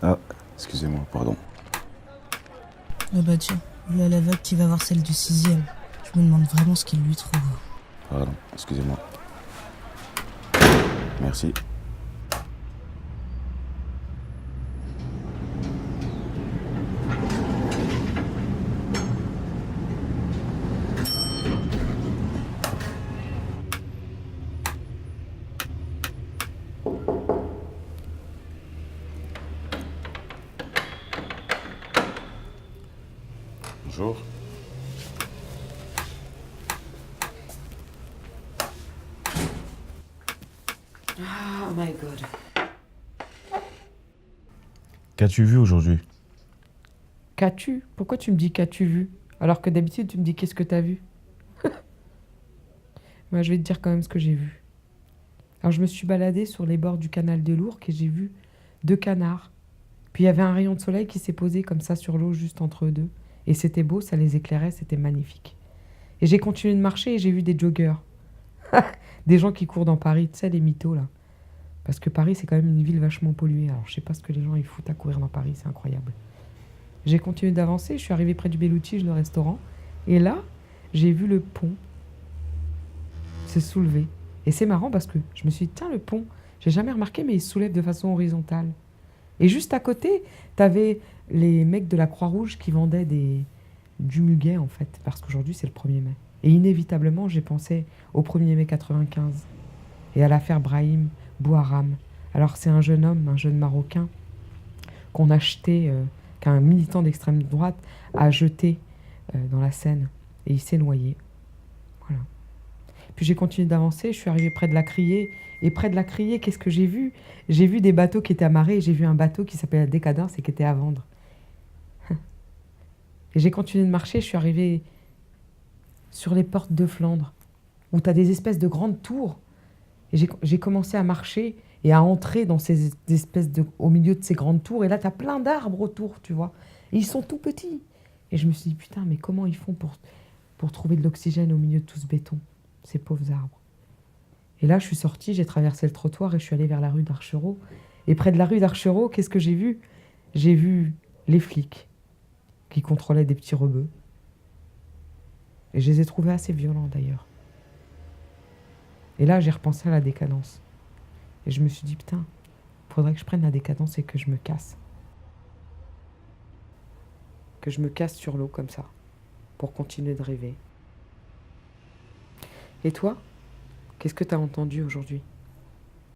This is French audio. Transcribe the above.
Ah, excusez-moi, pardon. Ah bah tiens, voilà la vague qui va voir celle du 6e. Je me demande vraiment ce qu'il lui trouve. Pardon, excusez-moi. Merci. Bonjour. Oh my god. Qu'as-tu vu aujourd'hui? Qu'as-tu? Pourquoi tu me dis qu'as-tu vu? Alors que d'habitude, tu me dis qu'est-ce que t'as vu? Moi, je vais te dire quand même ce que j'ai vu. Alors, je me suis baladée sur les bords du canal de l'Ourcq et j'ai vu 2 canards. Puis, il y avait un rayon de soleil qui s'est posé comme ça sur l'eau juste entre eux deux. Et c'était beau, ça les éclairait, c'était magnifique. Et j'ai continué de marcher et j'ai vu des joggers. Des gens qui courent dans Paris, tu sais, les mythos là. Parce que Paris, c'est quand même une ville vachement polluée. Alors, je sais pas ce que les gens ils foutent à courir dans Paris, c'est incroyable. J'ai continué d'avancer, je suis arrivée près du Bellucci, le restaurant. Et là, j'ai vu le pont se soulever. Et c'est marrant parce que je me suis dit, tiens, le pont, j'ai jamais remarqué, mais il se soulève de façon horizontale. Et juste à côté, t'avais les mecs de la Croix-Rouge qui vendaient du muguet, en fait, parce qu'aujourd'hui, c'est le 1er mai. Et inévitablement, j'ai pensé au 1er mai 95 et à l'affaire Brahim Bouharam. Alors, c'est un jeune homme, un jeune Marocain, qu'on a acheté, qu'un militant d'extrême droite a jeté dans la Seine. Et il s'est noyé. Voilà. Puis j'ai continué d'avancer, je suis arrivée près de la Criée. Et près de la Criée, qu'est-ce que j'ai vu? J'ai vu des bateaux qui étaient amarrés et j'ai vu un bateau qui s'appelait la Décadence et qui était à vendre. Et j'ai continué de marcher, je suis arrivée sur les portes de Flandre, où tu as des espèces de grandes tours. Et j'ai commencé à marcher et à entrer dans ces espèces au milieu de ces grandes tours. Et là, tu as plein d'arbres autour, tu vois. Et ils sont tout petits. Et je me suis dit, putain, mais comment ils font pour trouver de l'oxygène au milieu de tout ce béton, ces pauvres arbres? Et là, je suis sortie, j'ai traversé le trottoir et je suis allée vers la rue d'Archereau. Et près de la rue d'Archereau, qu'est-ce que j'ai vu? J'ai vu les flics qui contrôlaient des petits rebeux. Et je les ai trouvés assez violents d'ailleurs. Et là, j'ai repensé à la décadence. Et je me suis dit, putain, faudrait que je prenne la décadence et que je me casse. Que je me casse sur l'eau comme ça, pour continuer de rêver. Et toi, qu'est-ce que t'as entendu aujourd'hui ?